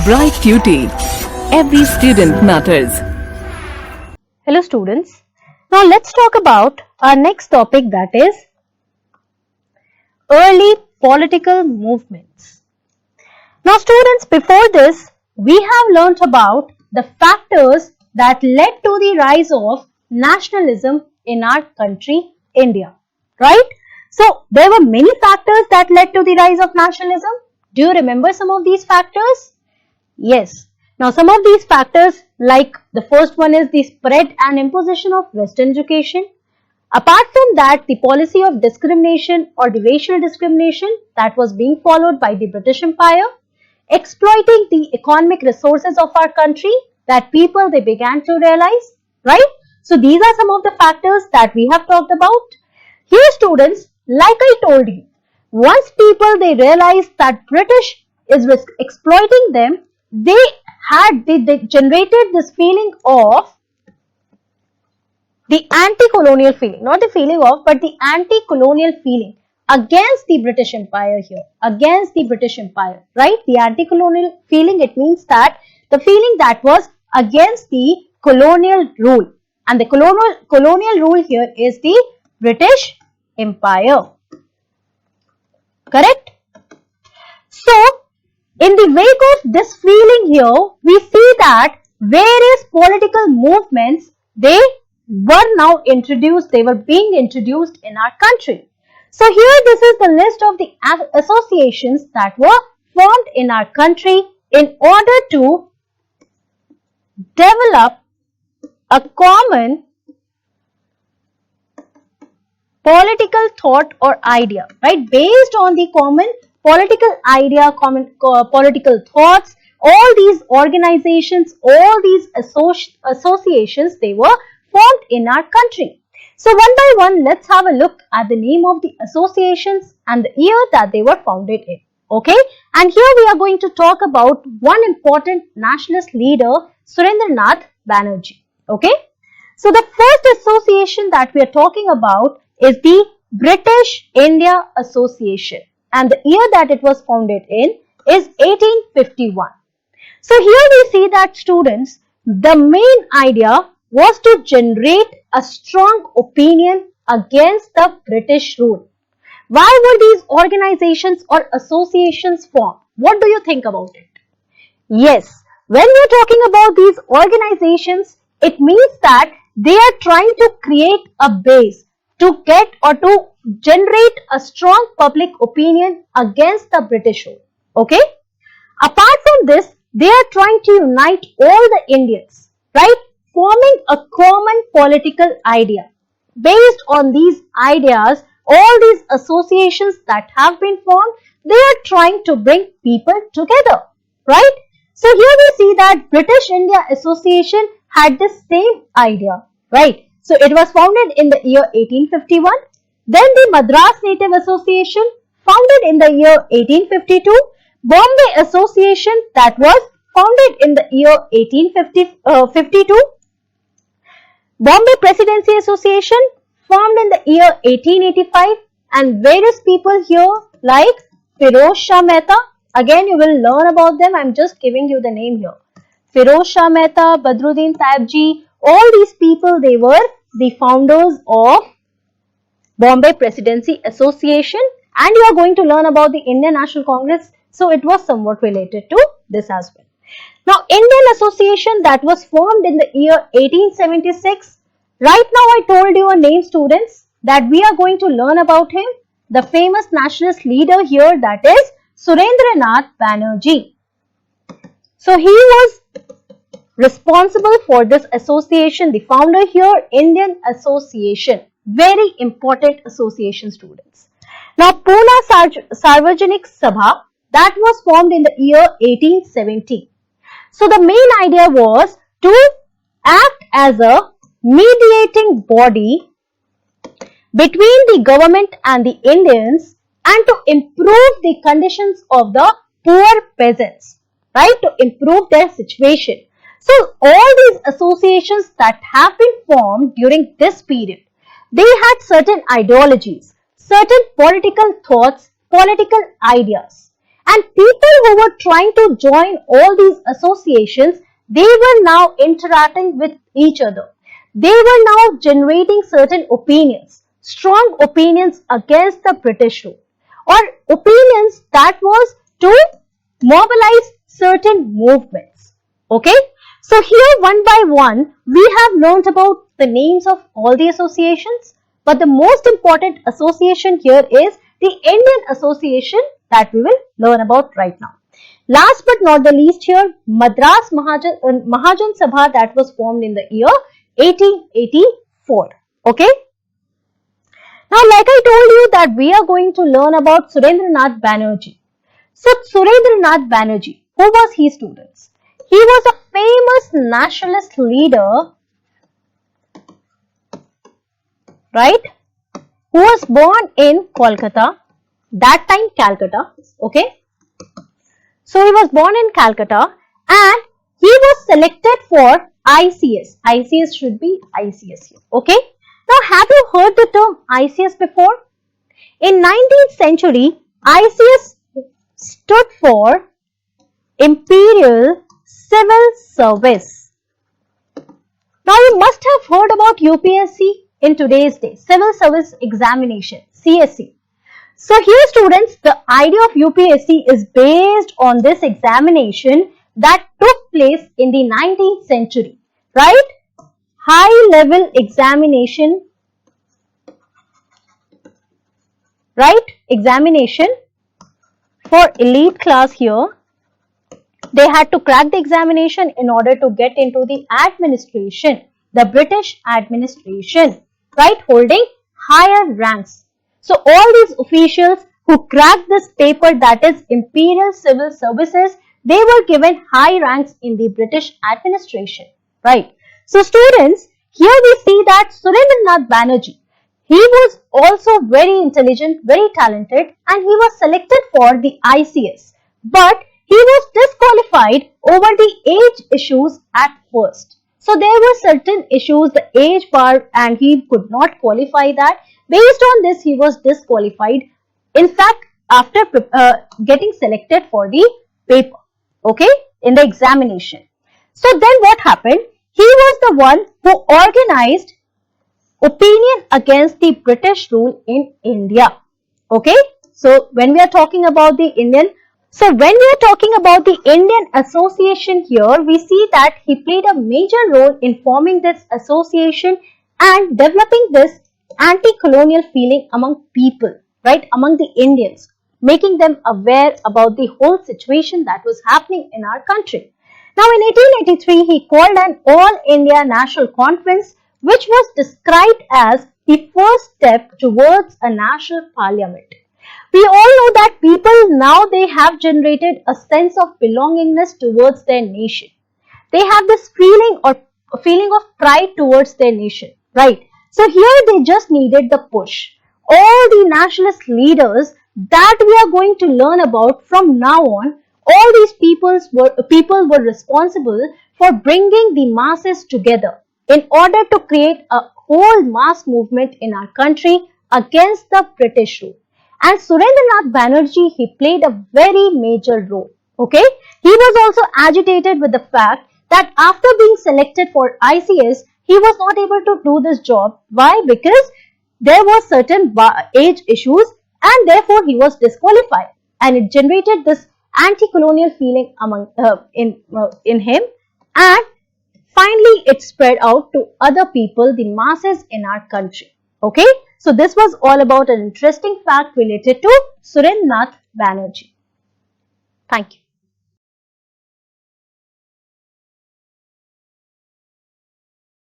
Bright Cutie. Every student matters. Hello students. Now let's talk about our next topic, that is early political movements. Now students, before this we have learnt about the factors that led to the rise of nationalism in our country India, right? So there were many factors that led to the rise of nationalism. Do you remember some of these factors? Yes. Now some of these factors, like the first one is the spread and imposition of Western education. Apart from that, the policy of discrimination or the racial discrimination that was being followed by the British Empire, exploiting the economic resources of our country that people they began to realize, right? So these are some of the factors that we have talked about. Here students, like I told you, once people they realized that British is exploiting them, they generated this feeling of the anti-colonial feeling, not the feeling of, but the anti-colonial feeling against the British Empire here, against the British Empire, right? The anti-colonial feeling, it means that the feeling that was against the colonial rule, and the colonial rule here is the British Empire, correct? So, in the wake of this feeling here, we see that various political movements, they were now introduced, they were being introduced in our country. So here this is the list of the associations that were formed in our country in order to develop a common political thought or idea, right? Based on the common political idea, common political thoughts, all these organizations, all these associations, they were formed in our country. So one by one, let's have a look at the name of the associations and the year that they were founded in. Okay, and here we are going to talk about one important nationalist leader, Surendranath Banerjee. Okay, so the first association that we are talking about is the British India Association, and the year that it was founded in is 1851. So here we see that students, the main idea was to generate a strong opinion against the British rule. Why were these organizations or associations formed? What do you think about it? Yes, when we are talking about these organizations, it means that they are trying to create a base to get or to generate a strong public opinion against the British rule. Okay? Apart from this, they are trying to unite all the Indians, right? Forming a common political idea. Based on these ideas, all these associations that have been formed, they are trying to bring people together, right? So here we see that British India Association had the same idea, right? So it was founded in the year 1851. Then the Madras Native Association, founded in the year 1852. Bombay Association, that was founded in the year 1852. Bombay Presidency Association, formed in the year 1885, and various people here like Firoz Shah Mehta. Again, you will learn about them. I am just giving you the name here. Firoz Shah Mehta, Badruddin Saibji, all these people, they were the founders of Bombay Presidency Association, and you are going to learn about the Indian National Congress. So it was somewhat related to this as well. Now, Indian Association that was formed in the year 1876. Right now, I told you a name, students, that we are going to learn about him. The famous nationalist leader here, that is Surendranath Banerjee. So he was responsible for this association, the founder here, Indian Association. Very important association, students. Now, Pune Sarvajanik Sabha, that was formed in the year 1870. So the main idea was to act as a mediating body between the government and the Indians and to improve the conditions of the poor peasants, right? To improve their situation. So all these associations that have been formed during this period, they had certain ideologies, certain political thoughts, political ideas. And people who were trying to join all these associations, they were now interacting with each other. They were now generating certain opinions, strong opinions against the British rule, or opinions that was to mobilize certain movements. Okay, so here one by one we have learned about the names of all the associations, but the most important association here is the Indian Association that we will learn about right now. Last but not the least here, Madras Mahajan Sabha that was formed in the year 1884. Okay. Now, like I told you that we are going to learn about Surendranath Banerjee. So, Surendranath Banerjee, who was he, students? He was a famous nationalist leader, right, who was born in Kolkata, that time Calcutta, okay. So, he was born in Calcutta and he was selected for ICS. ICS should be ICS here, okay. Now, have you heard the term ICS before? In 19th century, ICS stood for Imperial Civil Service. Now, you must have heard about UPSC in today's day, Civil Service Examination, CSE. So, here students, the idea of UPSC is based on this examination that took place in the 19th century, right? High level examination, right? Examination for elite class here. They had to crack the examination in order to get into the administration, the British administration, right? Holding higher ranks. So all these officials who cracked this paper, that is Imperial Civil Services, they were given high ranks in the British administration, right? So students, here we see that Surendranath Banerjee, he was also very intelligent, very talented, and he was selected for the ICS. But he was disqualified over the age issues at first. So there were certain issues, the age bar, and he could not qualify that. Based on this, he was disqualified. In fact, after getting selected for the paper, okay, in the examination. So then what happened? He was the one who organized opinion against the British rule in India. Okay, so when we are talking about the Indian Association here, we see that he played a major role in forming this association and developing this anti-colonial feeling among people, right, among the Indians, making them aware about the whole situation that was happening in our country. Now, in 1883, he called an All India National Conference, which was described as the first step towards a national parliament. We all know that people now, they have generated a sense of belongingness towards their nation. They have this feeling of pride towards their nation, right? So here they just needed the push. All the nationalist leaders that we are going to learn about from now on, all these people were responsible for bringing the masses together in order to create a whole mass movement in our country against the British rule. And Surendranath Banerjee, he played a very major role. Okay, he was also agitated with the fact that after being selected for ICS, he was not able to do this job. Why? Because there were certain age issues and therefore he was disqualified, and it generated this anti-colonial feeling in him, and finally it spread out to other people, the masses in our country. Okay, so this was all about an interesting fact related to Surendranath Banerjee. Thank you.